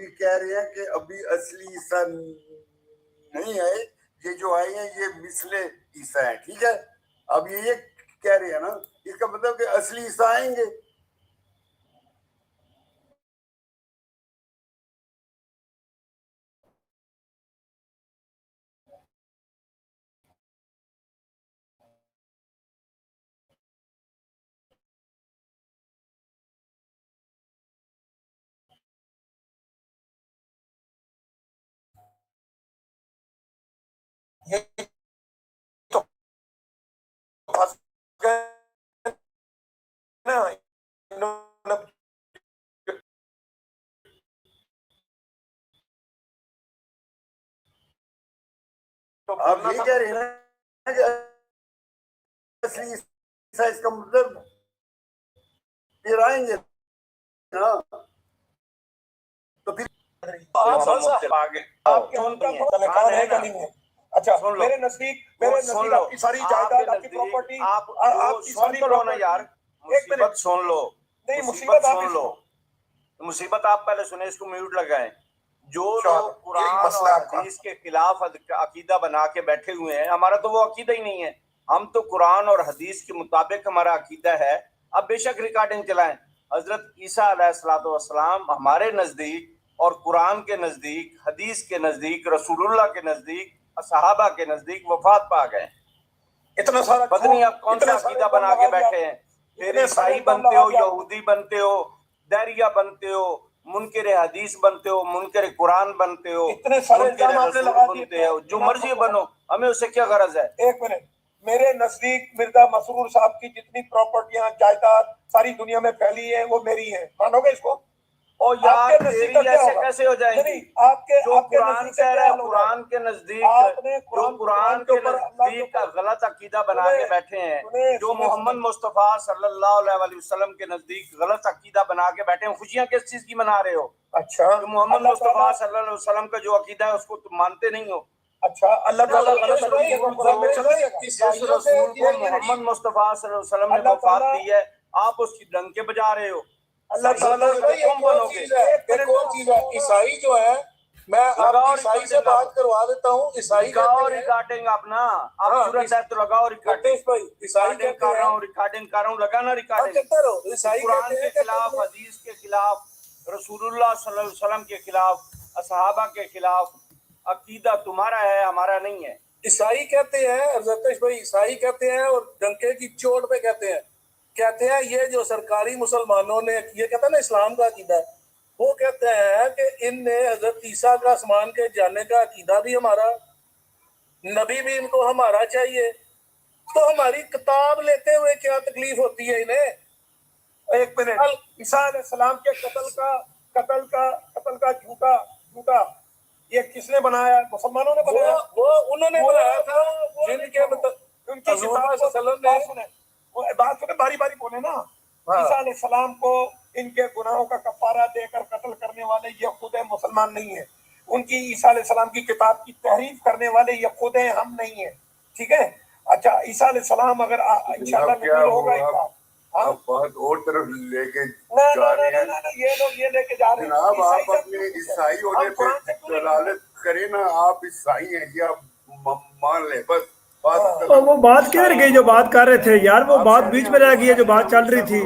ابھی کہہ رہے ہیں کہ ابھی اصلی عیسیٰ نہیں آئے، یہ جو آئے ہیں یہ مثل عیسیٰ ہیں، ٹھیک ہے؟ اب یہ کہہ رہے ہیں نا، اس کا مطلب کہ اصلی عیسیٰ آئیں گے۔ آپ یہ کہہ رہے ہیں کہ اصلی عیسیٰ، اس کا مطلب پھر آئیں گے نا، تو پھر اچھا میرے نزدیک آپ کی ساری جائیداد، آپ کی پراپرٹی، آپ کی ساری پراپرٹی، یار مصیبت سن لو، نہیں مصیبت سن لو، مصیبت آپ پہلے سنیں، اس کو میوٹ لگائیں۔ جو لوگ قرآن اور حدیث کے خلاف عقیدہ بنا کے بیٹھے ہوئے ہیں، ہمارا تو وہ عقیدہ ہی نہیں ہے، ہم تو قرآن اور حدیث کے مطابق ہمارا عقیدہ ہے۔ اب بے شک ریکارڈنگ چلائیں، حضرت عیسیٰ علیہ السلام ہمارے نزدیک اور قرآن کے نزدیک، حدیث کے نزدیک، رسول اللہ کے نزدیک، صحابہ کے نزدیک وفات پا گئے۔ اتنا سارا پتہ نہیں آپ کون سا عقیدہ بنا کے بیٹھے ہیں، پھر عیسائی بنتے ہو، یہودی بنتے ہو، دہریہ بنتے ہو، منکر حدیث بنتے ہو، منکر قرآن بنتے ہو، منکر رسول بنتے ہو، جو مرضی بنو، ہمیں اس سے کیا غرض ہے؟ ایک منٹ، میرے نزدیک مرزا مسرور صاحب کی جتنی پراپرٹیاں، جائیداد ساری دنیا میں پھیلی ہیں وہ میری ہیں، مانو گے اس کو؟ اور یار تیری ایسے کیسے ہو جائیں گی؟ جو قرآن کہہ رہا ہے، قرآن کے نزدیک، جو قرآن کے نزدیک کا غلط عقیدہ بنا کے بیٹھے ہیں، جو محمد مصطفیٰ صلی اللہ علیہ وسلم کے نزدیک غلط عقیدہ بنا کے بیٹھے ہیں، خوشیاں کس چیز کی منا رہے ہو؟ اچھا جو محمد مصطفیٰ صلی اللہ علیہ وسلم کا جو عقیدہ ہے اس کو تم مانتے نہیں ہو۔ اچھا اللہ تعالیٰ جس رسول کو محمد مصطفیٰ صلی اللہ علیہ وسلم نے وفات دی ہے، آپ اس کی ڈنکے بجا رہے ہو۔ اللہ تعالیٰ تم بنو گے ایک اور چیز ہے، عیسائی جو ہے، میں آپ عیسائی سے بات کروا دیتا ہوں، عیسائی لگاؤ ریکارڈنگ اپنا، آپ ضرورت ہے تو لگاؤ ریکارڈنگ، عیسائی کر رہا ہوں، ریکارڈنگ کر رہا ہوں، لگانا ریکارڈنگ۔ قرآن کے خلاف، حدیث کے خلاف، رسول اللہ صلی اللہ علیہ وسلم کے خلاف، صحابہ کے خلاف عقیدہ تمہارا ہے، ہمارا نہیں ہے۔ عیسائی کہتے ہیں، حضرت بھائی عیسائی کہتے ہیں، اور ڈنکے کی چوٹ پہ کہتے ہیں یہ جو سرکاری مسلمانوں نے یہ کہتا ہے نا اسلام کا عقیدہ ہے، وہ کہتے ہیں کہ ان نے حضرت عیسیٰ کا آسمان کے جانے کا عقیدہ بھی ہمارا، نبی بھی ان کو ہمارا چاہیے، تو ہماری کتاب لیتے ہوئے کیا تکلیف ہوتی ہے انہیں؟ ایک منٹ، عیسیٰ علیہ السلام کے قتل کا جھوٹا یہ کس نے بنایا؟ مسلمانوں نے بنایا، وہ انہوں نے بنایا تھا، جن کے ان کی کتاب نے بات سنیں، باری باری بولے نا۔ عیسیٰ علیہ السلام کو ان کے گناہوں کا کفارہ دے کر قتل کرنے والے یہ خود مسلمان نہیں ہیں، ان کی عیسیٰ علیہ السلام کی کتاب کی تحریف کرنے والے یہ خود ہیں، ہم نہیں ہیں، ٹھیک ہے؟ اچھا عیسیٰ علیہ السلام اگر انشاءاللہ نزول ہوگا آپ بہت اور طرف لے کے جا رہے ہیں، یہ لوگ یہ لے کے جا رہے ہیں۔ جناب آپ اپنے عیسائی ہونے پہ دلالت کریں نا، آپ عیسائی ہیں یہ آپ مان لیں بس۔ وہ بات کدھر گئی جو بات کر رہے تھے یار؟ وہ بات بیچ میں رہ گئی ہے جو بات چل رہی تھی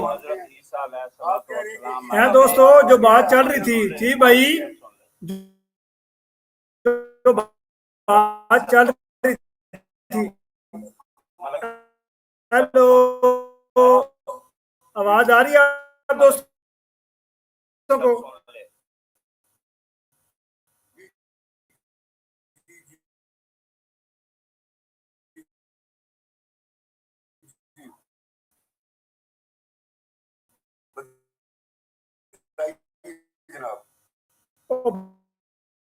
یہاں دوستو، جو بات چل رہی تھی جی بھائی، جو بات چل رہی تھی، ہیلو آواز آ رہی ہے آپ دوستوں کو؟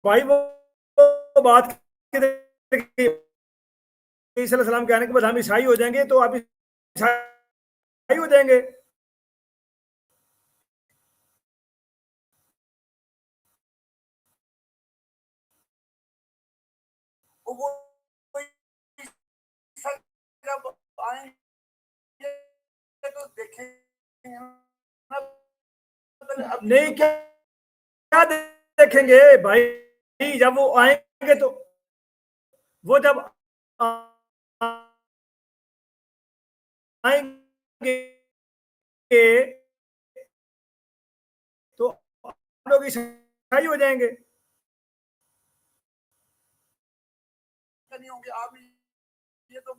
بھائی وہ بات عیسیٰ علیہ السلام کہنے کے بعد ہم عیسائی ہو جائیں گے تو آپ عیسائی ہو جائیں گے؟ نہیں کیا دیکھیں گے بھائی جب وہ آئیں گے تو وہ جب آئیں گے تو آپ لوگ عیسائی ہو جائیں گے. نہیں ہوں گے آپ. یہ تو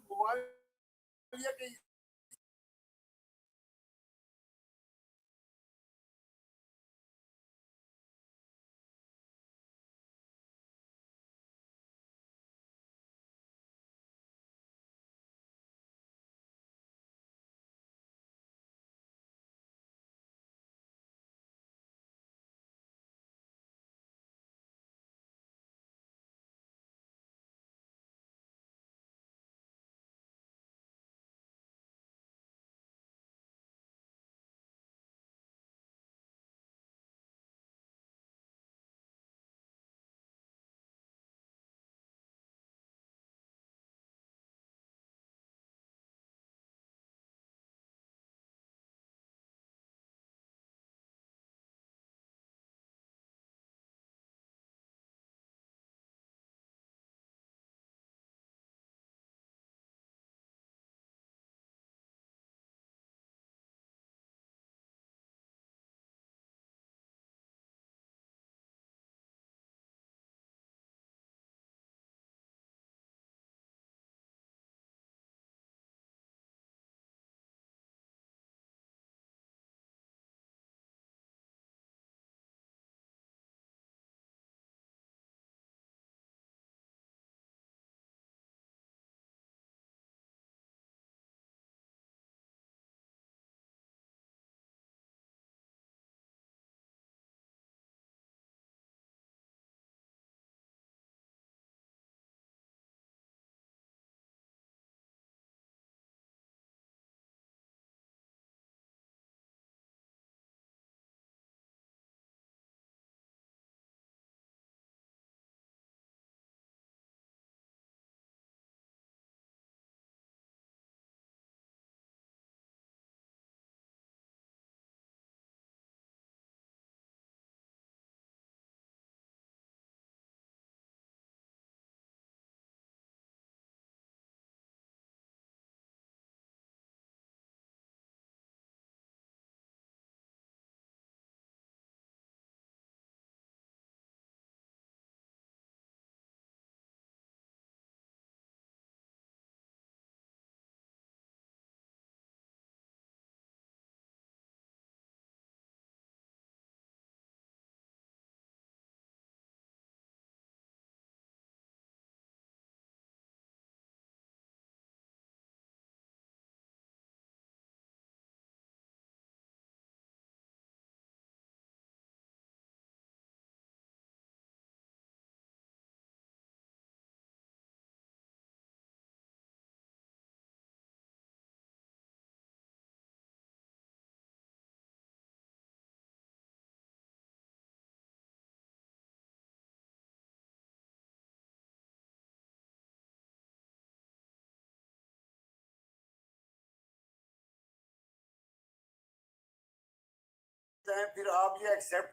کہ پھر آپ یہ ایکسپٹ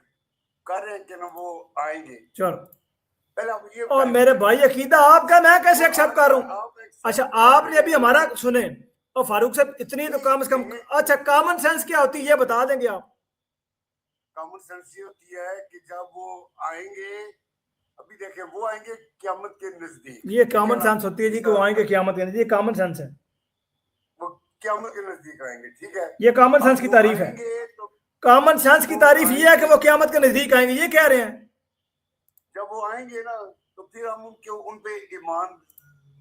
کر رہے ہیں کہ وہ آئیں گے. چلو پہلے آپ یہ اور میرے بھائی عقیدہ آپ کا میں کیسے ایکسپٹ کر رہا ہوں؟ اچھا آپ نے ابھی ہمارا سنیں اور فاروق صاحب اتنی تو کم از کم اچھا کامن سینس کیا ہوتی ہے یہ بتا دیں گے آپ؟ کامن سینس یہ ہوتی ہے کہ جب وہ آئیں گے ابھی دیکھیں وہ آئیں گے قیامت کے نزدیک. یہ کامن سینس ہوتی ہے جی کہ وہ آئیں گے قیامت کے نزدیک. یہ کامن سینس ہے. وہ قیامت کے نزدیک آئیں گے. ٹھیک ہے یہ کامن سینس کی تعریف ہے. کامن سینس کی تعریف یہ ہے کہ وہ قیامت کے نزدیک آئیں گے. یہ کہہ رہے ہیں جب وہ آئیں گے نا تو پھر ہم ان پہ ایمان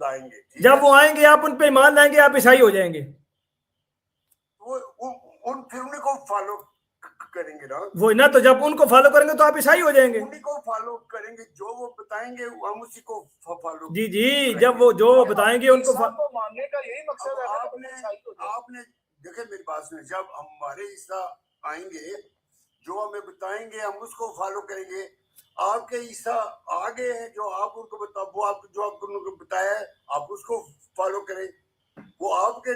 لائیں گے. جب وہ آئیں گے آپ ان پہ ایمان لائیں گے آپ عیسائی ہو جائیں گے. وہ پھر انہیں کو فالو کریں گے نا. وہ نہ تو جب ان کو فالو کریں گے تو آپ عیسائی ہو جائیں گے. انہیں کو فالو کریں گے جو وہ بتائیں گے ہم اسی کو فالو. جی جی جب وہ جو بتائیں گے ان کو ماننے کا یہی مقصد ہے. آپ نے دیکھیں میری بات سنیں جب ہمارے عیسیٰ آئیں گے جو ہمیں بتائیں گے ہم اس کو فالو کریں گے. آپ کے عیسیٰ آگے ہیں جو آپ ان کو وہ آپ جو آپ ان کو بتایا ہے آپ اس کو فالو کریں. وہ آپ کے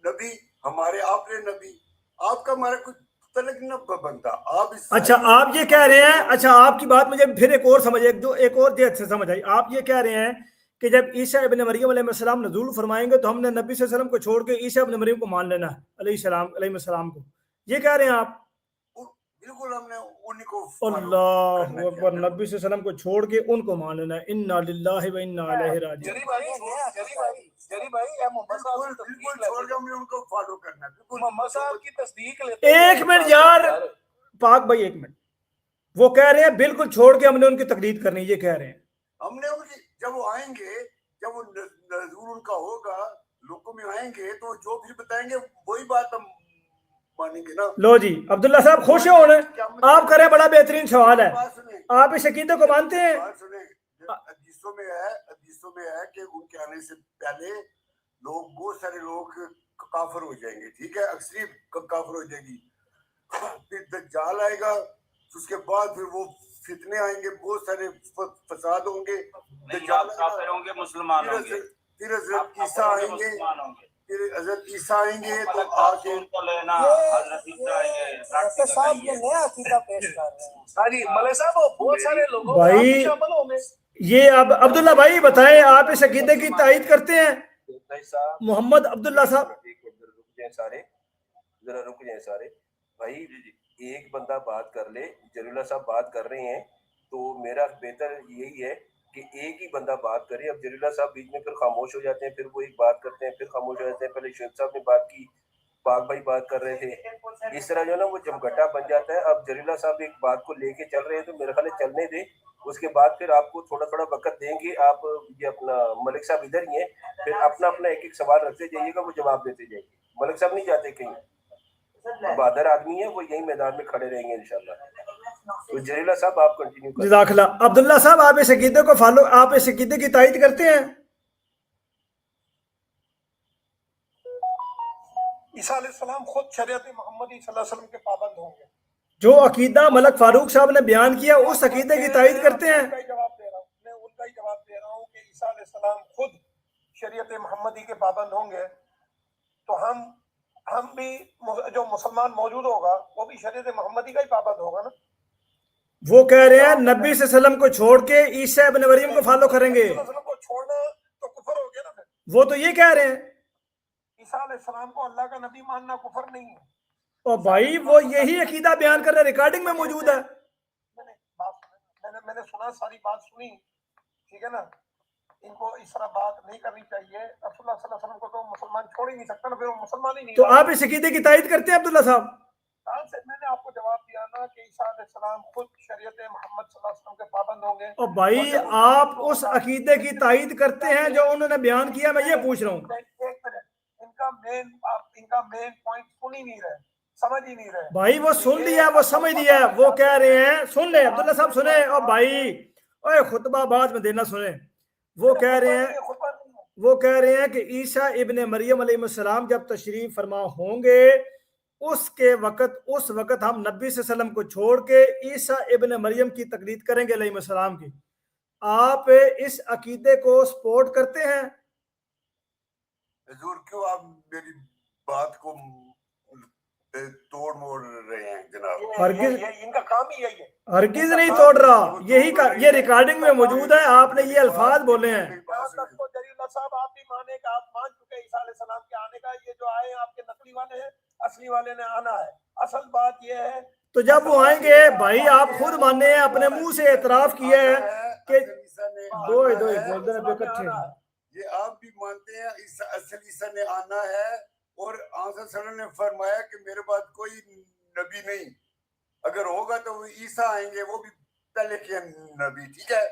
نبی ہمارے آپ کے نبی آپ کا ہمارا کوئی तलक न बनता। आप अच्छा आप ये कह रहे हैं, अच्छा आपकी बात मुझे फिर एक और समझ, एक और देर से समझ आई। आप ये कह रहे हैं कि जब ईसा इब्न मरियम अलैहिस्सलाम नज़ूल फरमाएंगे तो हमने नबी सल्लल्लाहु अलैहि वसल्लम को छोड़ के ईसा इब्न मरियम को मान लेना है अलैहिस्सलाम को, ये कह रहे हैं आप? बिल्कुल हमने उन्हीं को अल्लाह अकबर, नबी सल्लल्लाहु अलैहि वसल्लम को छोड़ के उनको मान लेना है। इन्ना लिल्लाहि व इन्ना इलैहि राजिऊन। जरी भाई ए मोहम्मद साहब की बिल्कुल छोड़ के हमने उनको फॉलो करना है। बिल्कुल मोहम्मद साहब की तस्दीक लेते हैं। एक मिनट यार पाक भाई, एक मिनट, वो कह रहे हैं बिल्कुल छोड़ के हमने उनकी तकलीद करनी, ये कह रहे हैं। हमने उनकी, जब वो आएंगे, जब वो नज़ूर उनका होगा, लोगों में आएंगे तो जो फिर बताएंगे वही बात हम मानेंगे ना। लो जी अब्दुल्ला साहब खुश हो ना, आप करें, बड़ा बेहतरीन सवाल है। आप इस अकीदे को मानते हैं? हदीसों में है कि उनके आने से पहले लोग, बहुत सारे लोग काफिर हो जाएंगे, ठीक है, अक्सरियत काफिर हो जाएगी। फिर दज्जाल आएगा, उसके बाद फिर वो फितने आएंगे, बहुत सारे फसाद होंगे, दज्जाल काफिर होंगे, मुसलमान होंगे, फिर हजरत ईसा आएंगे, फिर हजरत ईसा आएंगे तो आके लेना हजरत ईसा आएंगे। साहब ये नया अकीदा पेश कर रहे हैं। हाँ जी मले साहब, बहुत सारे लोगों भाई शामिल होंगे। ये अब अब्दुल्ला भाई बताएं, आप इस अकीदे की तायीद करते हैं? मोहम्मद अब्दुल्ला साहब जरा रुक जाए सारे भाई, एक बंदा बात कर ले, जरीला साहब बात कर रहे हैं तो मेरा बेहतर यही है कि एक ही बंदा बात करे। अब जरीला साहब बीच में फिर खामोश हो जाते हैं, फिर वो एक बात करते हैं, फिर खामोश हो जाते हैं। पहले शेख साहब ने बात की, पाक भाई बात कर रहे थे, इस तरह जो है ना वो जमघटा बन जाता है। अब जरीला साहब एक बात को लेके चल रहे हैं तो मेरे ख्याल चलने दे, उसके बाद फिर आपको थोड़ा थोड़ा वक्त देंगे। आप ये अपना मलिक साहब इधर ही हैं, फिर अपना अपना एक एक सवाल रखते जाइएगा, वो जवाब देते जाइए। मलिक साहब नहीं जाते कहीं, बहादुर आदमी है वो, यही मैदान में खड़े रहेंगे इंशाल्लाह। तो जरीला साहब आप कंटिन्यू करें। जज़ाकल्लाह। अब्दुल्ला साहब आप इस अकीदे को फॉलो, आप इस अकीदे की तायीद करते हैं? ईसा अलैहिस्सलाम खुद शरीयत मोहम्मदी सल्लल्लाहु अलैहि वसल्लम के पाबंद होंगे। जो अकीदा मलक फारूक साहब ने बयान किया उस अकीदे की तायीद करते हैं? मैं उनका ही जवाब दे रहा हूँ कि ईसा अलैहिस्सलाम खुद शरीयत मोहम्मदी के पाबंद होंगे तो हम भी जो मुसलमान मौजूद होगा वो भी शरीयत मोहम्मदी का ही पाबंद होगा ना। वो कह रहे हैं नबी सल्लल्लाहु अलैहि वसल्लम को छोड़ के ईसा इब्न मरियम को फॉलो करेंगे। को छोड़ना तो कुफर हो गया ना। फिर वो तो ये कह रहे हैं ईसा अलैहिस्सलाम को अल्लाह का नबी मानना कुफर नहीं है। और भाई वो यही अकीदा बयान कर रहे हैं, रिकॉर्डिंग में मौजूद है। मैंने सुना, सारी बात सुनी, ठीक है ना। इनको इस तरह बात नहीं करनी चाहिए। रसूलुल्लाह सल्लल्लाहु अलैहि वसल्लम को तो मुसलमान छोड़ ही नहीं सकता ना, फिर वो मुसलमान ही नहीं। तो आप इस अकीदे की तायीद करते हैं अब्दुल्ला साहब? मैंने आपको जवाब दिया ना कि ईसा अलैहिस्सलाम खुद शरीयत मोहम्मद सल्लल्लाहु अलैहि वसल्लम के पाबंद होंगे। और भाई आप उस अकीदे की तायीद करते हैं जो उन्होंने बयान किया, मैं ये पूछ रहा हूँ। एक मिनट, इनका मेन पॉइंट सुन ही नहीं रहे, समझ ही नहीं रहे। भाई वो सुन लिया, वो समझ लिया, वो कह रहे हैं, सुन ले अब्दुल्ला साहब सुने। और भाई ओए खुतबा बाद में देना, सुने। वो कह रहे हैं कि ईसा इब्ने मरियम अलैहिस्सलाम जब तशरीफ फरमा होंगे उस वक्त हम नबी सल्लल्लाहु अलैहि वसल्लम को छोड़ के ईसा इब्ने मरियम की तकलीद करेंगे अलैहिस्सलाम की। आप इस अकीदे को सपोर्ट करते हैं? हुजूर क्यों आप मेरी बात को तोड़ मोड़ रहे हैं जनाब? हरगिज इनका काम ही यही है। हरगिज नहीं तोड़ रहा, यही का ये रिकॉर्डिंग में मौजूद है, आपने ये अल्फाज बोले हैं। साहब आप भी माने का, आप मान चुके ईसा अलैहिस्सलाम के आने का। ये जो आए आपके नकली वाले हैं, असली वाले ने आना है। असल बात ये है तो जब वो आएंगे भाई, आप खुद माने हैं, अपने मुंह से एतराफ किया है कि दो बोलते हैं इकट्ठे। ये आप भी मानते हैं असल ईसा ने आना है, और आंसर ने फरमाया कि मेरे बाद कोई नबी नहीं, अगर होगा तो ईसा आएंगे, वो भी पहले के नबी, ठीक है।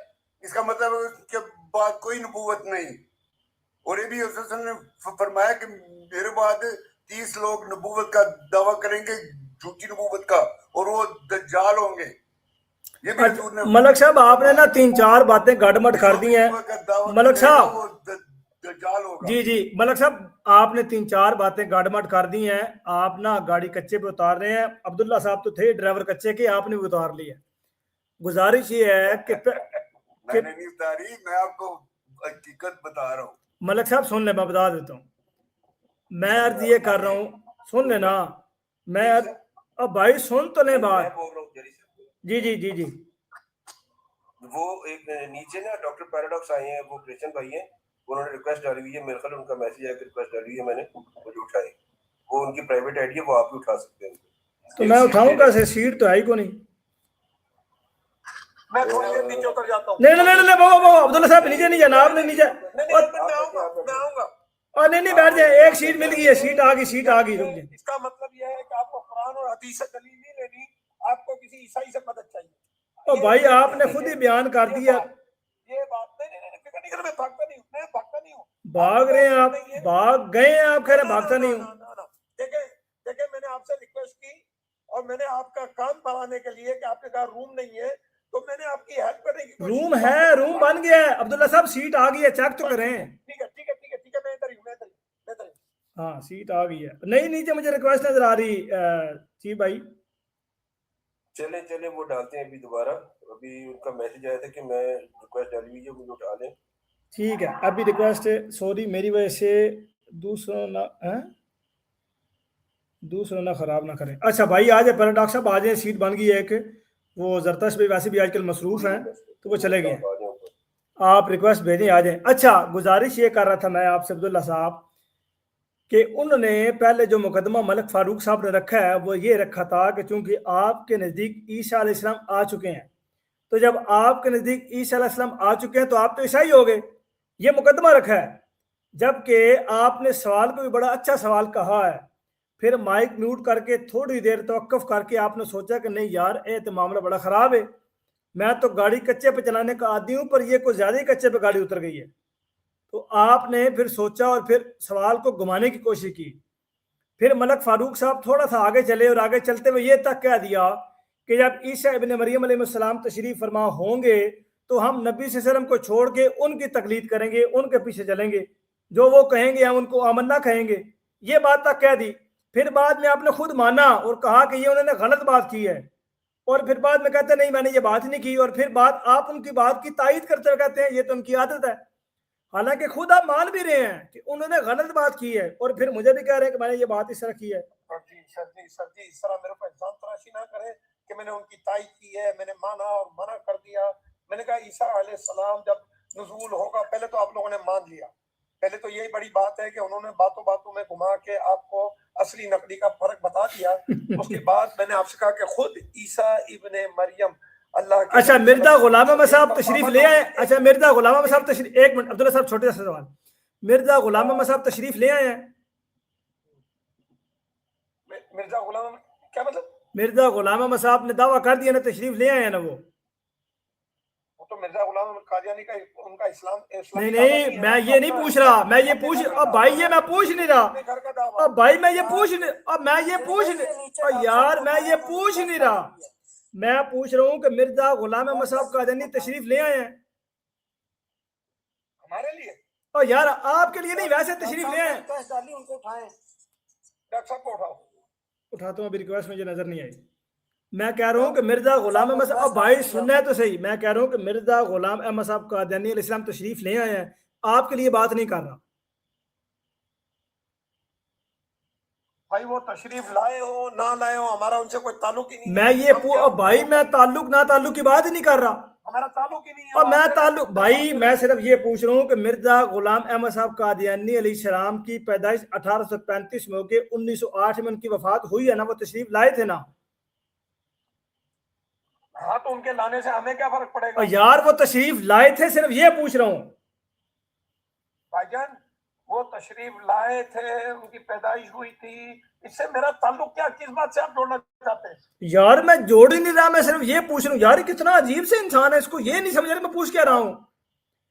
इसका मतलब उसके बाद कोई नबूवत नहीं। और ये भी ने फरमाया कि मेरे बाद 30 लोग नबूवत का दावा करेंगे, झूठी नबूवत का, और वो दज्जाल होंगे। ये भी मलक साहब आपने ना 3-4 बातें गड़मड़ कर दी हैं। मलक साहब जी मलक साहब आपने 3-4 बातें गड़मड़ कर दी हैं। आप ना गाड़ी कच्चे पे उतार रहे हैं। अब्दुल्ला साहब तो थे ड्राइवर कच्चे के, आपने भी उतार लिया। गुजारिश ये है कि मैंने नहीं उतारी, मैं आपको हकीकत बता रहा हूँ। मलक साहब सुन ले, मैं बता देता हूँ। मैं अर्ज ये कर रहा हूँ, सुन लेना। अब भाई सुन तो ले मैं बात। बोल रहा हूँ जरी से, जी जी जी जी। वो एक नीचे ना डॉक्टर पैराडॉक्स आए हैं, वो क्रिश्चियन भाई हैं, उन्होंने रिक्वेस्ट डाली हुई है, मेरे ख्याल उनका मैसेज आया, रिक्वेस्ट डाली हुई है मैंने, मुझे उठाए, वो उनकी प्राइवेट आईडी है, वो आप भी उठा सकते हैं। तो मैं उठाऊं कैसे, सीट तो है ही को नहीं। मैं थोड़ी देर नीचे उतर जाता हूँ। नहीं नहीं नहीं नहीं, वो अब्दुल्ला साहब नीचे नहीं जाना आपने, नीचे। नहीं मैं आऊंगा। और नहीं बैठ जाए, एक सीट मिल गई है, सीट आ गई, सीट आ गई, रुक जाए। इसका मतलब यह है कि आपको कुरान और हदीस से दलील नहीं लेनी, आपको किसी ईसाई से मदद चाहिए। ओ भाई आपने खुद ही बयान कर दिया। ये बात नहीं, फिक्र नहीं कर, मैं भागता नहीं हूँ। भाग रहे हैं आप, भाग गए हैं आप, कह रहे भागता नहीं हूँ। देखिए मैंने आपसे रिक्वेस्ट की और मैंने आपका काम बढ़ाने के लिए कि आपके कहा रूम नहीं है, तो मैंने आपकी हेल्प करने की रूम है, रूम बन गया है अब्दुल्ला साहब, सीट आ गई है, चेक तो करें। ठीक है, मैं इधर हूँ। हाँ सीट आ गई है। नहीं नीचे मुझे रिक्वेस्ट नजर आ रही जी भाई। चले वो डालते हैं अभी दोबारा, अभी उनका मैसेज आया था कि मैं रिक्वेस्ट डाली हुई है, मुझे उठा लें। ठीक है अभी रिक्वेस्ट, सॉरी मेरी वजह से दूसरों ना खराब ना करें। अच्छा भाई आ जाए पैराडॉक्स साहब, आ जाए, सीट बन गई है एक। वो जरतश भी वैसे भी आजकल मसरूफ हैं तो वो चले गए, आप रिक्वेस्ट भेजें आ जाए। अच्छा गुजारिश ये कर रहा था मैं आपसे अब्दुल्ला साहब कि उन्होंने पहले जो मुकदमा मलिक फारूक साहब ने रखा है वो ये रखा था कि चूंकि आपके नज़दीक ईसा अलैहिस्सलाम आ चुके हैं, तो जब आपके नज़दीक ईसा अलैहिस्सलाम आ चुके हैं तो आप तो ईसाई हो गए, ये मुकदमा रखा है। जबकि आपने सवाल को भी बड़ा अच्छा सवाल कहा है, फिर माइक म्यूट करके थोड़ी देर तवक्कुफ करके आपने सोचा कि नहीं यार ये तो मामला बड़ा ख़राब है, मैं तो गाड़ी कच्चे पे चलाने का आदी हूँ पर ये कुछ ज़्यादा ही कच्चे पे गाड़ी उतर गई है। तो आपने फिर सोचा और फिर सवाल को घुमाने की कोशिश की। फिर मलिक फारूक साहब थोड़ा सा आगे चले और आगे चलते हुए ये तक कह दिया कि जब ईसा इब्ने मरियम अलैहिस्सलाम तशरीफ फरमा होंगे तो हम नबी सल्लल्लाहु अलैहि वसल्लम को छोड़ के उनकी तकलीद करेंगे, उनके पीछे चलेंगे, जो वो कहेंगे हम उनको आमन्ना कहेंगे, ये बात तक कह दी। फिर बाद में आपने खुद माना और कहा कि ये उन्होंने गलत बात की है, और फिर बाद में कहते नहीं मैंने ये बात ही नहीं की, और फिर बात आप उनकी बात की तायीद करते हुए कहते हैं ये तो उनकी आदत है, हालांकि खुद आप मान भी रहे हैं कि उन्होंने गलत बात की है, और फिर मुझे भी कह रहे हैं कि मैंने ये बात इस तरह की है। सर जी इस तरह मेरे को इल्जाम तराशी ना करें कि मैंने उनकी तायीद की है, मैंने माना और मना कर दिया। मैंने कहा ईसा अलैहिस्सलाम जब नुज़ूल होगा पहले तो आप लोगों ने मान लिया, पहले तो यही बड़ी बात है कि उन्होंने बातों बातों में घुमा के आपको असली नकली का फर्क बता दिया। उसके बाद मैंने आपसे कहा कि खुद ईसा इब्ने मरियम अल्लाह के। अच्छा मिर्जा गुलाम अहमद साहब तशरीफ ले आए। अच्छा मिर्जा गुलाम अहमद साहब तशरीफ, एक मिनट अब्दुल्ला साहब छोटे सा सवाल, मिर्जा गुलाम अहमद साहब तशरीफ ले आए हैं? मिर्जा गुलाम क्या मतलब? मिर्जा गुलाम अहमद साहब ने दावा कर दिया ना, तशरीफ ले आए हैं ना वो तो मिर्जा गुलाम अहमद कादियानी का उनका इस्लाम नहीं मैं ये नहीं पूछ रहा, मैं ये पूछ, अब भाई ये मैं पूछ नहीं रहा, अब भाई मैं ये पूछ नहीं, अब मैं ये पूछ नहीं यार, मैं ये पूछ नहीं रहा, मैं पूछ रहा हूँ कि मिर्जा गुलाम अहमद साहब कादियानी तशरीफ ले आए हैं हमारे लिए? और यार आपके लिए नहीं, वैसे तशरीफ ले आए। उनको उठाएं, डॉक्टर साहब को उठाओ। उठाता हूँ, अभी रिक्वेस्ट मुझे नजर नहीं आई। मैं कह रहा हूँ कि मिर्जा गुलाम अहमद साहब, भाई सुनना है तो सही, मैं कह रहा हूँ कि मिर्जा गुलाम अहमद साहब कादियानी अलैहिस्सलाम तशरीफ ले आए हैं, आपके लिए बात नहीं कर रहा। भाई वो तशरीफ लाए हो ना लाए हो हमारा उनसे कोई ताल्लुक ही नहीं। मैं ये भाई मैं ताल्लुक ना ताल्लुक की बात ही नहीं कर रहा, हमारा ताल्लुक ही नहीं है। और मैं ताल्लुक भाई मैं सिर्फ ये पूछ रहा हूँ कि मिर्जा गुलाम अहमद साहब कादियानी अलैहिस्सलाम की पैदाइश 1835 में होके 1908 में उनकी वफात हुई है ना, वो तशरीफ लाए थे ना? हाँ तो उनके लाने से हमें क्या फर्क पड़ेगा? और यार वो तशरीफ लाए थे, सिर्फ ये पूछ रहा हूँ। भाईजान वो तशरीफ लाए थे, उनकी पैदाइश हुई थी, इससे मेरा ताल्लुक क्या, किस बात से आप जोड़ना चाहते हैं? यार मैं जोड़ ही नहीं रहा, मैं सिर्फ ये पूछ रहा हूँ। यार कितना अजीब से इंसान है, इसको ये नहीं समझ रहा मैं पूछ क्या रहा हूँ।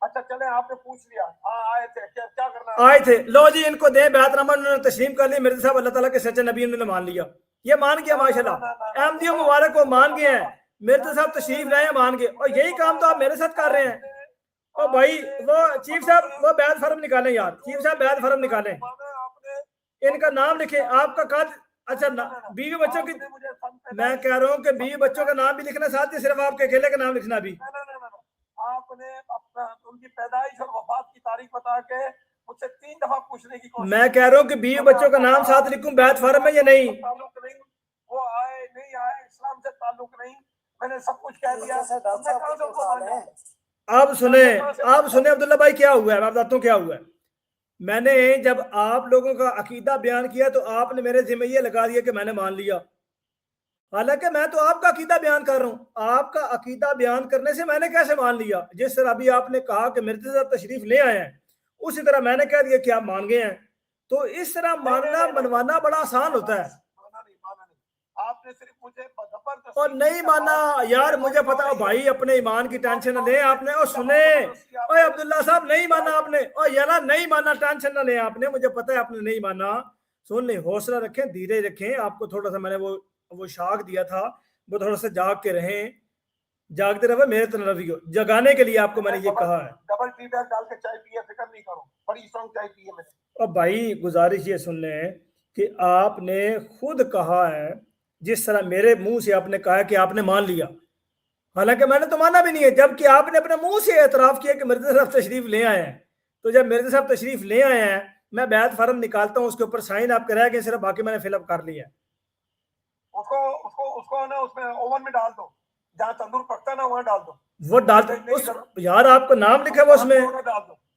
अच्छा चले आपने पूछ लिया, हाँ आए थे, क्या करना है? आए थे, लो जी इनको दे बैतनामा, उन्होंने तस्लीम कर लिया, मिर्जा साहब अल्लाह ताला के सच्चे नबी उन्होंने मान लिया, ये मान गया माशाल्लाह, अहमदिया मुबारक को मान गए हैं, मिर्जा साहब तशरीफ लाए मान गए, और यही काम तो आप मेरे साथ कर रहे हैं। और भाई वो चीफ साहब वो बैद फर्म निकालें यार, चीफ साहब बैद फर्म निकालें, इनका नाम लिखे, आपका कद, अच्छा बीवी बच्चों की, मैं कह रहा हूँ कि बीवी बच्चों का नाम भी लिखना साथ ही, सिर्फ आपके अकेले का नाम लिखना भी। आपने अपना उनकी पैदाइश और वफात की तारीख बता के मुझसे 3 दफा पूछने की कोशिश। मैं कह रहा हूँ कि बीवी बच्चों का नाम साथ लिखूं बैद फर्म में या नहीं? وہ آئے نہیں آئے اسلام سے تعلق نہیں, میں نے سب کچھ کہہ دیا, میں کہاں سے ان کو ماننا ہے؟ آپ سنیں عبداللہ بھائی کیا ہوا ہے, میں بتاتا ہوں کیا ہوا ہے. میں نے جب آپ لوگوں کا عقیدہ بیان کیا تو آپ نے میرے ذمہ یہ لگا دیا کہ میں نے مان لیا, حالانکہ میں تو آپ کا عقیدہ بیان کر رہا ہوں. آپ کا عقیدہ بیان کرنے سے میں نے کیسے مان لیا؟ جس طرح ابھی آپ نے کہا کہ مرزا صاحب تشریف لے آئے ہیں, اسی طرح میں نے کہہ دیا کہ آپ مان گئے ہیں. تو اس طرح ماننا منوانا بڑا آسان ہوتا ہے. آپ نے صرف مجھے زبردستی اور نہیں مانا یار, مجھے پتا بھائی, اپنے ایمان کی ٹینشن نہ لیں آپ نے. اور سنیں اوے عبداللہ صاحب, نہیں مانا آپ نے, اور یار نہیں مانا, ٹینشن نہ لیں آپ نے, مجھے پتا ہے آپ نے نہیں مانا. سن لیں, حوصلہ رکھیں, دھیرے رکھیں. آپ کو تھوڑا سا میں نے وہ شاخ دیا تھا, وہ تھوڑا سا جاگ کے رہیں, جاگتے رہے میرے طرف جگانے کے لیے آپ کو میں نے یہ کہا ہے. ڈبل ٹی بیگ ڈال کے چائے پیے, فکر نہیں کرو, بڑی اسٹرانگ چائے پی ہے میں نے. اور بھائی گزارش یہ سن لیں کہ آپ نے خود کہا ہے, جس طرح میرے منہ سے آپ نے کہا کہ آپ نے مان لیا, حالانکہ میں نے تو مانا بھی نہیں ہے, جبکہ آپ نے اپنے منہ سے اعتراف کیا کہ مرزا صاحب تشریف لے آئے ہیں. تو جب مرزا صاحب تشریف لے آئے ہیں, میں بیعت فارم نکالتا ہوں, اس کے اوپر سائن آپ کے رہ گئے صرف, باقی میں نے فل اپ کر لیا. اس کو نا اس میں اوون میں ڈال دو, جہاں تندور پکتا ہے نا وہاں ڈال دو. وہ ڈالتے یار, آپ کا نام لکھا ہوا اس میں,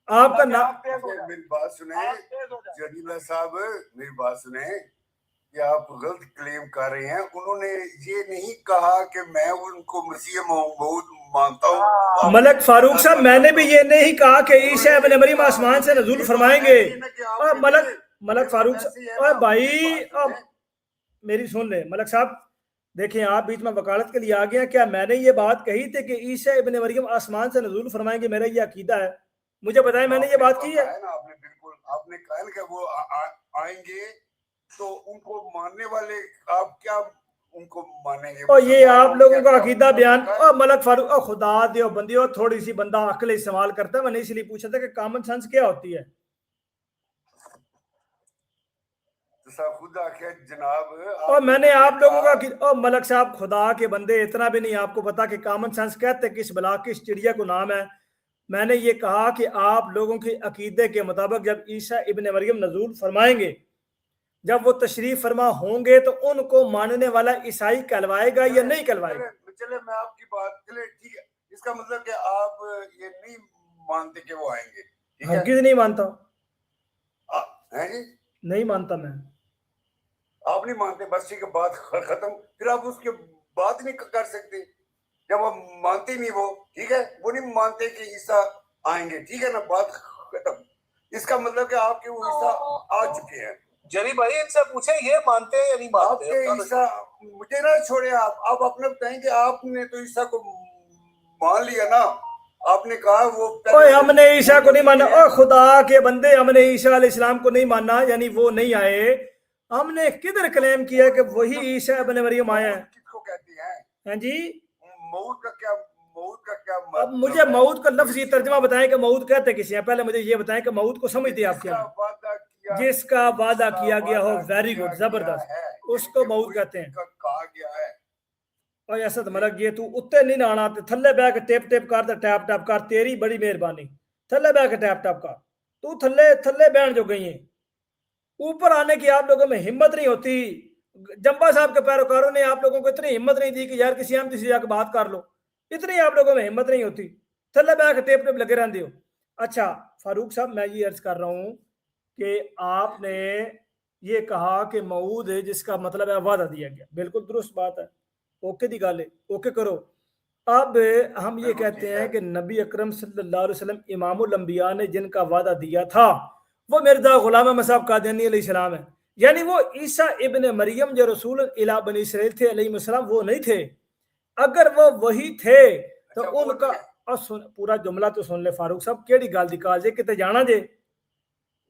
آپ کا نام. میری بات سنیں جلیلہ صاحب, میری بات سنیں کہ آپ غلط کلیم کر رہے ہیں. انہوں نے یہ نہیں کہا کہ میں ان کو مسیح موعود مانتا ہوں. ملک فاروق صاحب, میں نے بھی یہ نہیں کہا کہ عیسیٰ ابن مریم آسمان سے نزول فرمائیں گے. اور ملک فاروق صاحب, اور بھائی میری سن لیں ملک صاحب, دیکھیں آپ بیچ میں وکالت کے لیے آ گئے ہیں. کیا میں نے یہ بات کہی تھی کہ عیسیٰ ابن مریم آسمان سے نزول فرمائیں گے؟ میرا یہ عقیدہ ہے, مجھے بتائیں میں نے یہ بات کی ہے؟ آپ نے بالکل, آپ نے کہا کہ وہ آئیں گے تو ان کو ماننے والے آپ کیا ان کو مانیں گے؟ اور یہ آپ لوگوں کا عقیدہ بیان, اور ملک فاروق, اور خدا دیو بندیو, تھوڑی سی بندہ عقل استعمال کرتا ہے. میں نے اس لیے پوچھا تھا کہ کامن سینس کیا ہوتی ہے. خدا کے جناب, اور میں نے آپ لوگوں کا, اور ملک صاحب خدا کے بندے, اتنا بھی نہیں آپ کو پتا کہ کامن سینس کہتے کس بلا کس چڑیا کو نام ہے. میں نے یہ کہا کہ آپ لوگوں کے عقیدے کے مطابق جب عیسیٰ ابن مریم نزول فرمائیں گے, جب وہ تشریف فرما ہوں گے, تو ان کو ماننے والا عیسائی کہلوائے گا یا نہیں کہلوائے گا؟ چلے میں آپ کی بات, چلے ٹھیک ہے, اس کا مطلب کہ آپ یہ نہیں مانتے کہ وہ آئیں گے؟ ہرگز نہیں مانتا. جی نہیں مانتا میں. آپ نہیں مانتے, بس ٹھیک ہے, بات ختم. پھر آپ اس کے بات نہیں کر سکتے جب آپ مانتے نہیں وہ, ٹھیک ہے, وہ نہیں مانتے کہ عیسیٰ آئیں گے, ٹھیک ہے نا, بات ختم. اس کا مطلب کہ آپ کے وہ عیسیٰ آ چکے ہیں. جری بھائی ان سے پوچھیں یہ مانتے ہیں یا نہیں آپ مانتے؟ کے عیسیٰ, مجھے نہ چھوڑے, آپ اپنے بتائیں کہ آپ نے تو عیسیٰ کو مان لیا نا. آپ نے کہا وہ ہم نے عیسیٰ کو نہیں مانا. اور خدا کے بندے, ہم نے عیسیٰ علیہ السلام کو نہیں مانا, یعنی وہ نہیں آئے. ہم نے کدھر کلیم کیا کہ وہی عیسیٰ ابن مریم آئے ہیں؟ کس کو کہتے ہیں؟ ہاں جی, موت کا کیا اب مجھے موت کا لفظی ترجمہ بتائیں کہ موت کہتے کسی ہیں. پہلے مجھے یہ بتائیں کہ موت کو سمجھتے آپ کیا؟ جس کا وعدہ کیا گیا ہو, ویری گڈ, زبردست, اس کو موت کہتے ہیں. کہا گیا ہے. اور اسد ملک, یہ تو اتے نہیں نہ آنا, تھلے بہ کے ٹیپ ٹیپ کر, ٹیپ ٹیپ کر, تیری بڑی مہربانی, تھلے بہ کے ٹیپ ٹیپ کر. تو تھلے بہن جو گئی ہیں, اوپر آنے کی آپ لوگوں میں ہمت نہیں ہوتی. جمبا صاحب کے پیروکاروں نے آپ لوگوں کو اتنی ہمت نہیں دی کہ یار کسی ہم کسی جا کے بات کر لو, اتنی آپ لوگوں میں ہمت نہیں ہوتی, تھلے بہ کے ٹیپ ٹیپ لگے رہتے ہو. اچھا فاروق صاحب, میں یہ عرض کر رہا ہوں کہ آپ نے یہ کہا کہ موعود ہے, جس کا مطلب ہے وعدہ دیا گیا, بالکل درست بات ہے, اوکے دی گال ہے, اوکے کرو. اب ہم یہ کہتے ہیں کہ نبی اکرم صلی اللہ علیہ وسلم امام الانبیاء نے جن کا وعدہ دیا تھا وہ مرزا غلام احمد صاحب قادیانی علیہ السلام ہے. یعنی وہ عیسیٰ ابن مریم جو رسول الہ بنی اسرائیل تھے علیہ السلام, وہ نہیں تھے. اگر وہ وہی تھے تو ان کا, پورا جملہ تو سن لے فاروق صاحب, کیڑی گال دی کال جے کتے جانا جے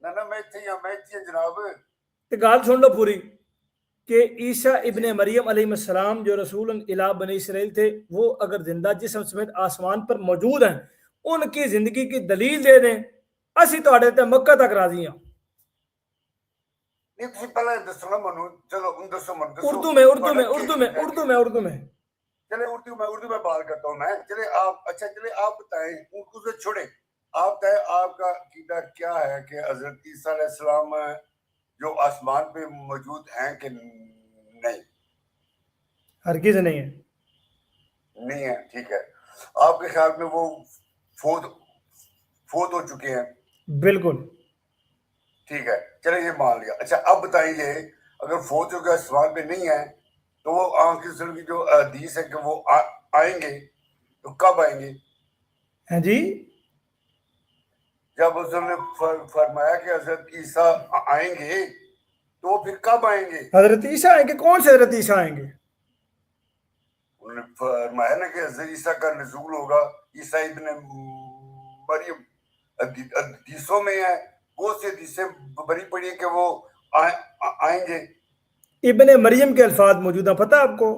نہ میں جناب, تو گال سن لو پوری, کہ عیسیٰ ابن مریم علیہ السلام جو رسول الہ بنی اسرائیل تھے, وہ اگر زندہ جسم سمیت آسمان پر موجود ہیں, ان کی زندگی کی دلیل دے دیں, اسی تو تے مکہ تک راضی ہیں. اردو میں چلے اردو میں بات کرتا ہوں میں. چلے آپ, اچھا چلے آپ بتائیں, اردو سے چھوڑے, آپ بتائیں آپ کا عقیدہ کیا ہے کہ حضرت عیسیٰ علیہ السلام جو آسمان پہ موجود ہیں کہ نہیں؟ हरगिज नहीं है। नहीं है, ठीक है। आपके ख्याल में वो फोत हो चुके हैं? बिल्कुल। ठीक है, चले ये मान लिया। अच्छा अब बताइए, अगर फोत हो गया आसमान पे नहीं है, तो वो आखिरी रसूल की जो हदीस है कि वो आएंगे, तो कब आएंगे? हैं जी? जब उसने फरमाया कि हजरत ईसा आएंगे, तो वो फिर कब आएंगे? हजरत ईसा आएंगे? कौन से हजरत ईसा आएंगे? उन्होंने फरमाया ना कि हजरत ईसा का नज़ूल होगा, ईसा इब्ने मरियम। हदीसों में है, बहुत सी हदीसें बड़ी पड़ी है कि वो आएंगे। इब्ने मरियम के अल्फाज मौजूद हैं, पता है आपको?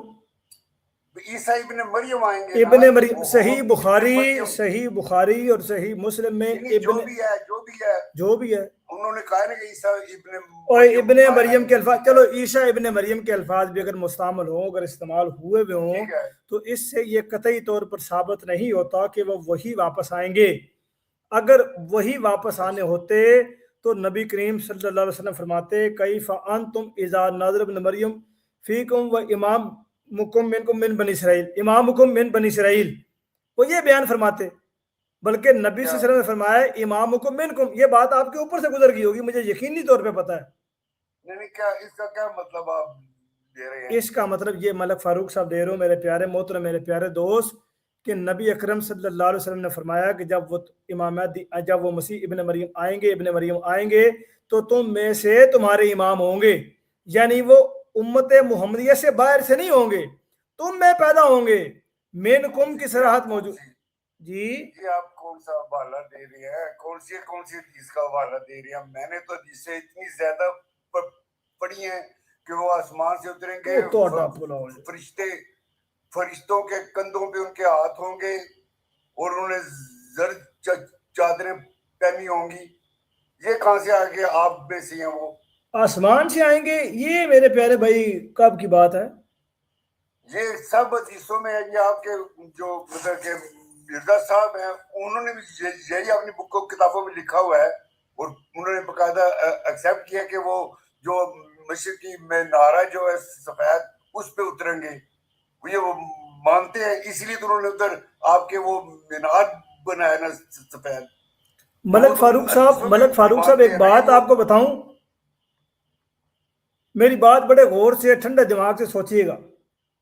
ईसा इब्ने मरियम आएंगे। इब्ने मरियम, सही इब्ने बुखारी, मरियम, सही बुखारी और सही मुस्लिम में नहीं, जो इब्ने, भी है, जो भी है, जो भी है, उन्होंने कहा ना कि ईसा इब्ने और इब्ने मरियम के आएंगे। अल्फाज, चलो ईसा इब्ने मरियम के अल्फाज भी अगर मुस्तामल हो, अगर इस्तेमाल हुए भी हों, ठीक है, तो इससे ये कतई तौर पर साबित नहीं होता कि वो वही वापस आएंगे। अगर वही वापस आने होते तो नबी करीम सल्लल्लाहु अलैहि वसल्लम फरमाते, कैफ़ अंतुम इज़ा नज़र इब्न मरियम फीकुम व इमामुकुम मिनकुम मिन बनी इसराइल, इमामुकुम मिन बनी इसराइल, वो ये बयान फरमाते। बल्कि नबी क्या? सल्लल्लाहु अलैहि वसल्लम ने फरमाया इमामुकुम मिनकुम, ये बात आपके ऊपर से गुजर गई होगी, मुझे यकीनी तौर पे पता है। नहीं, क्या इसका क्या मतलब आप दे रहे हैं? इसका मतलब ये मलक फारूक साहब दे रहे हो मेरे प्यारे मोहतरम, मेरे प्यारे दोस्त, कि नबी अकरम सल्लल्लाहु अलैहि वसल्लम ने फरमाया कि जब वो इमाम महदी, जब वो मसीह इब्ने मरियम आएंगे, इब्ने मरियम आएंगे, तो तुम में से तुम्हारे इमाम होंगे, यानी वो उम्मत मुहम्मदिया से बाहर से नहीं होंगे, तुम में पैदा होंगे। मेन कुम की सराहत मौजूद। जी ये आप कौन सा हवाला दे रहे हैं? कौन सी हदीस का हवाला दे रहे हैं? मैंने तो हदीसें इतनी ज्यादा पढ़ी हैं कि वो आसमान से उतरेंगे, वो तो अड्डा पुला हो जाए। फरिश्तों के कंधों पे उनके हाथ होंगे और उन्होंने जर्द चादरें पहनी होंगी। ये कहाँ से आ गए? आप में से हैं वो? आसमान से आएंगे, ये मेरे प्यारे भाई कब की बात है? ये सब हदीसों में है। ये आपके जो मतलब के मिर्जा साहब हैं, उन्होंने भी यही अपनी बुक किताबों में लिखा हुआ है, और उन्होंने बकायदा एक्सेप्ट किया कि वो जो मशरिकी में नारा जो है सफेद, उस पे उतरेंगे। वो मानते हैं, इसीलिए तो उन्होंने उधर आपके वो मीनार बनाया ना सफेद। मलक फारूक साहब एक बात आपको बताऊं, मेरी बात बड़े गौर से ठंडे दिमाग से सोचिएगा।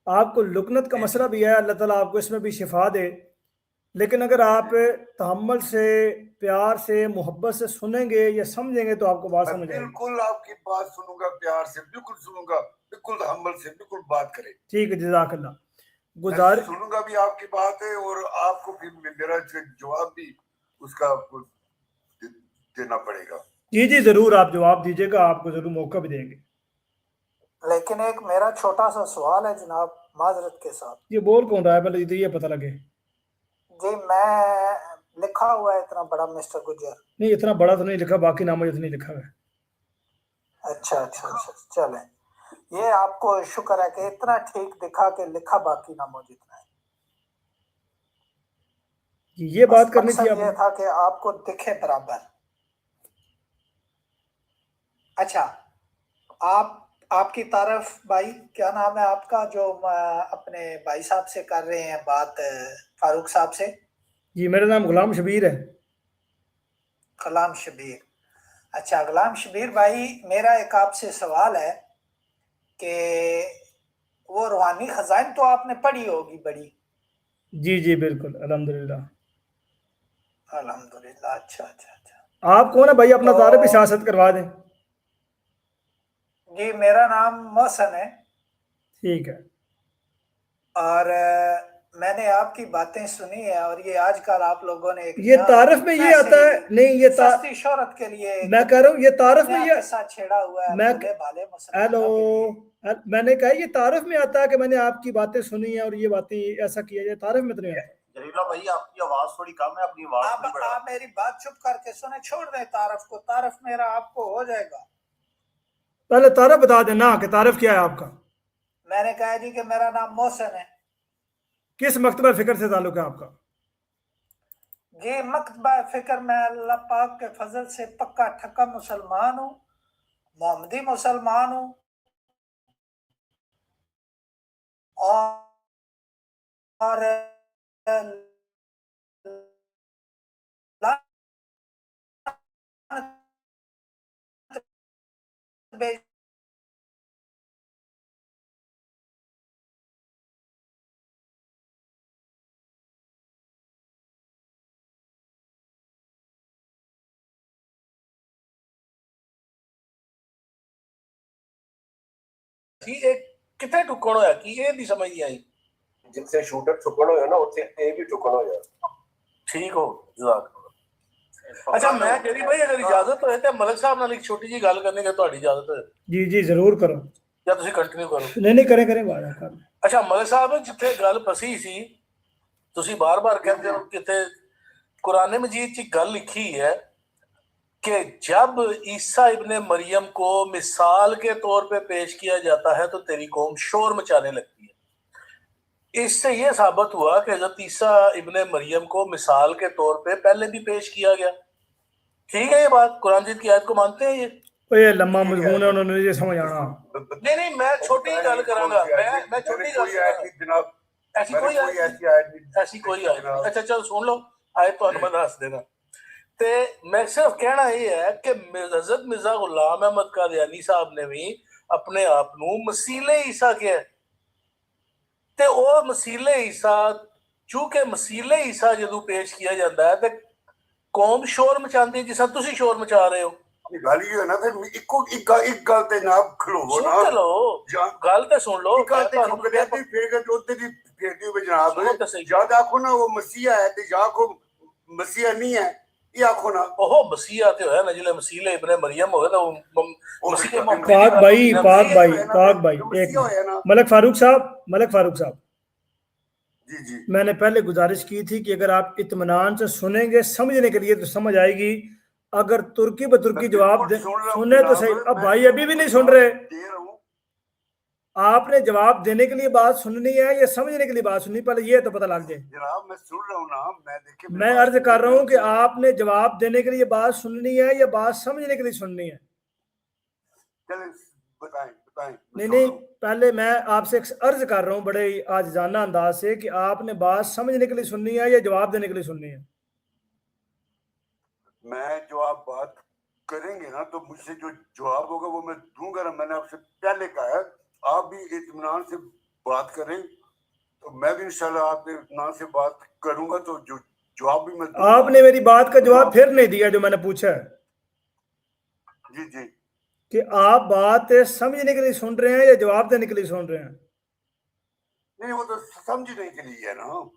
आपको लुकनत का मसला भी है, अल्लाह ताला आपको इसमें भी शिफा दे, लेकिन अगर आप तहम्मुल से, प्यार से, मोहब्बत से सुनेंगे या समझेंगे तो आपको बात समझ आएगी। बिल्कुल आपकी बात सुनूंगा, प्यार से बिल्कुल सुनूंगा, बिल्कुल तहम्मुल से बिल्कुल बात करें। ठीक है, जज़ाकल्लाह। मैं सुनूंगा भी आपकी बात है, और आपको फिर मेरा जवाब भी उसका आपको देना पड़ेगा। जी जी जरूर, आप जवाब दीजिएगा, आपको जरूर मौका भी देंगे। लेकिन एक मेरा छोटा सा सवाल है जनाब, माजरत के साथ। ये बोल कौन रहा है, पहले ये पता लगे। जी मैं लिखा हुआ है इतना बड़ा मिस्टर गुजर? नहीं, इतना बड़ा तो नहीं लिखा, बाकी नाम मुझे नहीं लिखा है। अच्छा अच्छा अच्छा, चलें, ये आपको शुक्र है कि इतना ठीक दिखा के लिखा बाकी नामों जितना है। ये बात करनी थी ये था कि आपको दिखे बराबर। अच्छा, आपकी तारीफ भाई, क्या नाम है आपका, जो अपने भाई साहब से कर रहे हैं बात, फारूक साहब से? जी मेरा नाम गुलाम शबीर है। गुलाम शबीर। अच्छा गुलाम शबीर भाई, मेरा एक आपसे सवाल है कि वो रूहानी खजाइन तो आपने पढ़ी होगी बड़ी? जी जी बिल्कुल, अल्हम्दुलिल्लाह। अल्हम्दुलिल्लाह। अच्छा अच्छा अच्छा, आप कौन है भाई, अपना तारीफ भी सियासत करवा दें। जी मेरा नाम मोहसन है। ठीक है। और मैंने आपकी बातें सुनी है, और ये आजकल आप लोगों ने ये तारीफ में ये आता है, नहीं ये सस्ती शोहरत के लिए मैं कह रहा हूँ, ये तारीफ में ये साथ छेड़ा हुआ है। मैं भाले हेलो, मैंने कहा ये तारीफ में आता है कि मैंने आपकी बातें सुनी है और ये बातें ऐसा किया जाए, तारीफ में तो नहीं आता। जरीला भाई आपकी आवाज थोड़ी कम है, अपनी आवाज आप मेरी बात चुप करके सुने, छोड़ दें तारीफ को, तारीफ मेरा आपको हो जाएगा। पहले तारीफ बता देना कि तारीफ क्या है आपका। मैंने कहा जी कि मेरा नाम मोहसन है। किस मकतबा फिक्र से ताल्लुक है आपका? जी मकतबा फिक्र में अल्लाह पाक के फजल से पक्का ठक्का मुसलमान हूँ, मोहम्मदी मुसलमान हूँ, और एक कितने टुकड़ होया कि ये नहीं समझ नहीं आई जिनसे शूटर टुकड़ होया ना ਉੱਥੇ ਇਹ ਵੀ ਟੁਕੜ ਹੋਇਆ ठीक हो जज़ाक अच्छा मैं कहरी भाई अगर इजाजत होए ਤੇ ਮਲਕ ਸਾਹਿਬ ਨਾਲ ਇੱਕ ਛੋਟੀ ਜੀ ਗੱਲ ਕਰਨੇ ਕਿ ਤੁਹਾਡੀ ਇਜਾਜ਼ਤ ਹੋਏ ਜੀ ਜੀ ਜ਼ਰੂਰ ਕਰੋ ਜਾਂ ਤੁਸੀਂ ਕੰਟੀਨਿਊ ਕਰੋ ਨਹੀਂ ਕਰੇ ਬਾਤ ਕਰ ਅੱਛਾ ਮਲਕ ਸਾਹਿਬ ਜਿੱਥੇ ਗੱਲ ਫਸੀ ਸੀ ਤੁਸੀਂ ਬਾਰ-ਬਾਰ ਕਹਿੰਦੇ ਹੋ ਕਿਤੇ कुरान मजीद की गल लिखी है कि जब ईसा इब्ने मरियम को मिसाल के तौर पे पेश किया जाता है तो तेरी कौम शोर मचाने लगती है। इससे ये साबित हुआ कि हज़रत ईसा इब्ने मरियम को मिसाल के तौर पे पहले भी पेश किया गया। ठीक है ये बात, कुरान मजीद की आयत को मानते हैं ये लम्बा मजमून है, उन्होंने ये समझ आना। नहीं मैं छोटी गल करांगा, मैं छोटी गल जनाब, ऐसी कोई आयत। अच्छा चल सुन लो आए तो मैं दस देना ते मैं सिर्फ कहना ये है कि हज़रत मिर्जा गुलाम अहमद कादियानी साहब ने भी अपने आप नू मसीले ईसा किया ते वो मसीले ईसा चूंकि मसीले ईसा जदों पेश किया जाता है ते कौम शोर मचाती है जिस तुसी शोर मचा रहे हो। गल ये ना फिर एक गल ते ना खलोवो ना, सुन लो गल ते सुन लो गल ते ठुक दे ती फिर के ओते दी फेरदी हो जनाब। ज्यादा आखो ना वो मसीहा है ते या को मसीहा नहीं है ये आखो ना। ओहो मसीहा ते होया ना जिले मसीले इब्ने मरियम होया तो मसीह पाक भाई एक मलक फारूक साहब जी जी मैंने पहले गुजारिश की थी कि अगर आप इत्मीनान से सुनेंगे समझने के लिए तो समझ आएगी, अगर तुर्की बतुर्की जवाब सुने तो सही। अब भाई अभी भी नहीं सुन रहे, आपने जवाब देने के लिए बात सुननी है या समझने के लिए बात सुननी, पहले ये तो पता लग जाए। जनाब मैं सुन रहा हूँ ना, मैं अर्ज कर रहा हूँ कि आपने जवाब देने के लिए बात सुननी है या बात समझने के लिए सुननी है। चलें बताएं। नहीं पहले मैं आपसे अर्ज कर रहा हूँ बड़े आजिज़ाना अंदाज से कि आपने बात समझने के लिए सुननी है या जवाब देने के लिए सुननी है। मैं जो आप बात करेंगे ना तो मुझसे जो जवाब होगा वो मैं दूंगा ना। मैंने आपसे पहले कहा है आप भी इत्मीनान से बात करें तो मैं भी इंशाल्लाह आपके इत्मीनान से बात करूंगा, तो जो जवाब भी मैं दूंगा। आपने मेरी बात का जवाब फिर नहीं दिया जो मैंने पूछा है। जी कि आप बात समझने के लिए सुन रहे हैं या जवाब देने के लिए सुन रहे हैं। नहीं वो तो समझने के लिए है ना।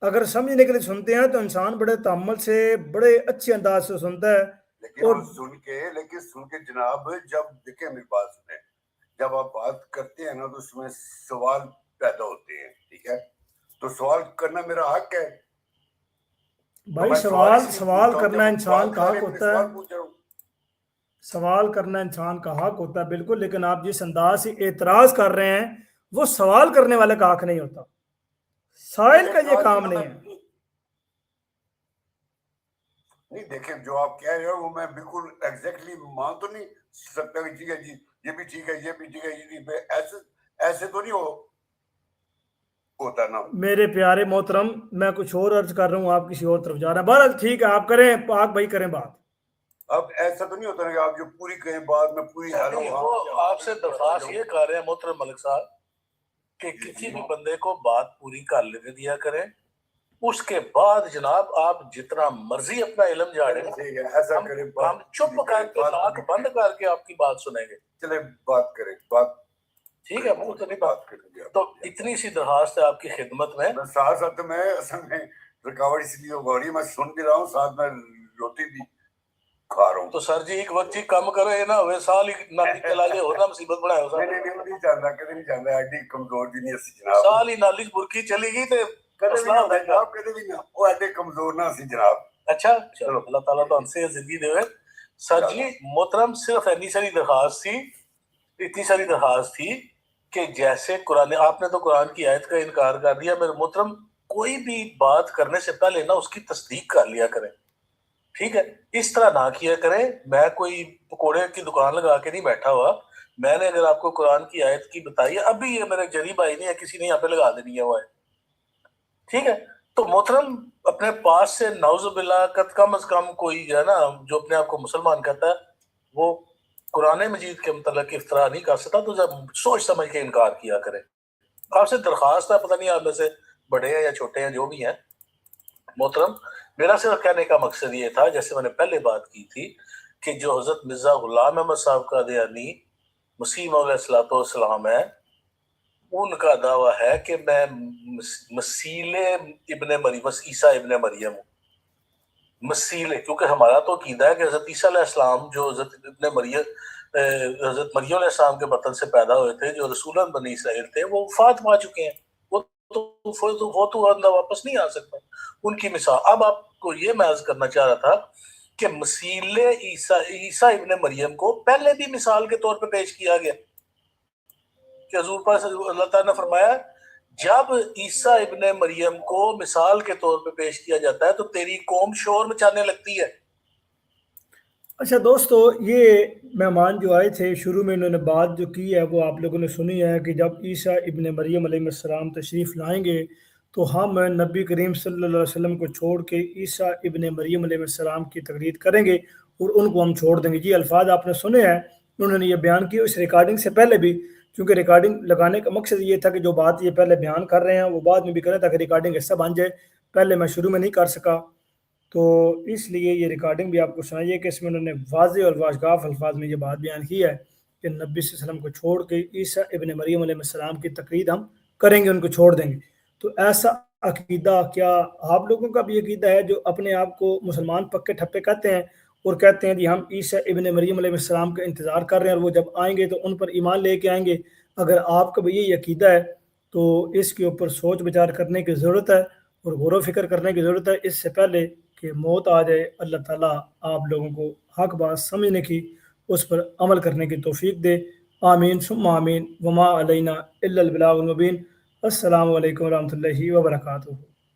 अगर समझने के लिए सुनते हैं तो इंसान बड़े तअम्मुल से बड़े अच्छे अंदाज से सुनता है। लेकिन सुन के जनाब जब देखें मेरी बात सुने, जब आप बात करते हैं ना तो उसमें सवाल पैदा होते हैं, ठीक है, तो सवाल करना मेरा हक है भाई। तो सवाल करना इंसान का हक होता है, पूछ रहा हूं। सवाल करना इंसान का हक होता है बिल्कुल, लेकिन आप जिस अंदाज से एतराज कर रहे हैं वो सवाल करने वाले का हक नहीं होता, साइल का ये काम नहीं है। नहीं देखें जो आप कह रहे हो वो मैं बिल्कुल एग्जैक्टली मान तो नहीं सकता कि ठीक है जी ये भी ठीक है ये भी ठीक है ये भी, ऐसे तो नहीं होता ना। मेरे प्यारे मोहतरम मैं कुछ और अर्ज कर रहा हूँ, आप किसी और तरफ जा रहे हैं। बहरहाल ठीक है आप करें, पाक भाई करें बात। अब ऐसा तो नहीं होता ना कि आप जो पूरी कहें बात में पूरी वो आपसे दरख्वास्त ये कर रहे हैं मोहतरम मलिक साहब कि किसी भी बंदे को बात पूरी कर लेने दिया करें, उसके बाद जनाब आप जितना मर्जी अपना इल्म झाड़े, ऐसा करें हम चुप करके नाक बंद करके आपकी बात सुनेंगे। चले बात करें बात, ठीक है मुंह तो नहीं बात करेंगे। तो इतनी सी दरखास्त है आपकी खिदमत में। साथ साथ में असल में रुकावट इसलिए हो रही, मैं सुन भी रहा हूँ साथ में रोटी भी खा रहा हूँ। तो सर जी एक वक्त ही कम करो ये ना वे साल ही नाली चला जाए हो ना मुसीबत बनाए हो सर। नहीं जानता कभी नहीं जानता एडी कमजोर भी नहीं सी जनाब। साल ही नाली बुरकी चली गई ते कभी भी ना वो एडी कमजोर ना सी जनाब। अच्छा चलो अल्लाह ताला तो हमसे जिंदगी देवे। सर जी मोहतरम सिर्फ इतनी सारी दरखास्त थी कि जैसे कुरान, आपने तो कुरान की आयत का इनकार कर दिया। मेरे मोहतरम कोई भी बात करने से पहले ना उसकी तस्दीक कर लिया करें, ठीक है, इस तरह ना किया करें। मैं कोई पकोड़े की दुकान लगा के नहीं बैठा हुआ, میں نے اگر آپ کو قرآن کی آیت کی بتائی ہے، ابھی یہ میرے جری بھائی نہیں ہے، کسی نے یہاں پہ لگا دینی ہے وہ ہے، ٹھیک ہے؟ تو محترم اپنے پاس سے نعوذ باللہ کم از کم کوئی جو ہے نا جو اپنے آپ کو مسلمان کہتا ہے وہ قرآن مجید کے متعلق افطرا نہیں کر سکتا، تو جب سوچ سمجھ کے انکار کیا کرے۔ آپ سے درخواست ہے، پتہ نہیں آپ میں سے بڑے ہیں یا چھوٹے ہیں جو بھی ہیں محترم، میرا صرف کہنے کا مقصد یہ تھا، جیسے میں نے پہلے بات کی تھی، کہ جو حضرت مرزا غلام احمد صاحب قادیانی مسیح موعود علیہ السلام ہے، ان کا دعویٰ ہے کہ میں مسیل ابن مریم، عیسیٰ ابن مریم ہوں، مسیل، کیونکہ ہمارا تو عقیدہ ہے کہ حضرت عیسیٰ علیہ السلام جو حضرت مریم علیہ السلام کے بطن سے پیدا ہوئے تھے، جو رسولان بنی اسرائیل تھے، وہ وفات پا چکے ہیں، وہ تو آندہ واپس نہیں آ سکتا، ان کی مثال۔ اب آپ کو یہ میں عرض کرنا چاہ رہا تھا کہ مسیل عیسیٰ ابن مریم کو پہلے بھی مثال کے طور پہ پیش کیا گیا، کہ حضور پر اللہ تعالیٰ نے فرمایا جب عیسیٰ ابن مریم کو مثال کے طور پہ پیش کیا جاتا ہے تو تیری قوم شور مچانے لگتی ہے۔ اچھا دوستو، یہ مہمان جو آئے تھے شروع میں انہوں نے بات جو کی ہے وہ آپ لوگوں نے سنی ہے کہ جب عیسیٰ ابن مریم علیہ السلام تشریف لائیں گے تو ہم نبی کریم صلی اللہ علیہ وسلم کو چھوڑ کے عیسیٰ ابن مریم علیہ السلام کی تقلید کریں گے اور ان کو ہم چھوڑ دیں گے۔ جی الفاظ آپ نے سنے ہیں، انہوں نے یہ بیان کی اس ریکارڈنگ سے پہلے بھی، کیونکہ ریکارڈنگ لگانے کا مقصد یہ تھا کہ جو بات یہ پہلے بیان کر رہے ہیں وہ بعد میں بھی کریں تاکہ ریکارڈنگ حصہ بن جائے، پہلے میں شروع میں نہیں کر سکا، تو اس لیے یہ ریکارڈنگ بھی آپ کو سنائیے کہ اس میں انہوں نے واضح اور واشگاف الفاظ میں یہ بات بیان کی ہے کہ نبی صلی اللہ علیہ وسلم کو چھوڑ کے عیسیٰ ابن مریم علیہ السلام کی تقلید ہم کریں گے، ان کو چھوڑ دیں گے۔ تو ایسا عقیدہ کیا آپ لوگوں کا بھی عقیدہ ہے جو اپنے آپ کو مسلمان پکے ٹھپے کہتے ہیں اور کہتے ہیں جی ہم عیسیٰ ابن مریم علیہ السلام کا انتظار کر رہے ہیں اور وہ جب آئیں گے تو ان پر ایمان لے کے آئیں گے؟ اگر آپ کا بھی یہی عقیدہ ہے تو اس کے اوپر سوچ بچار کرنے کی ضرورت ہے اور غور و فکر کرنے کی ضرورت ہے، اس سے پہلے کہ موت آ جائے۔ اللہ تعالیٰ آپ لوگوں کو حق بات سمجھنے کی، اس پر عمل کرنے کی توفیق دے، آمین ثم آمین، وما علینا الا البلاغ المبین۔ السلام علیکم ورحمۃ اللہ وبرکاتہ۔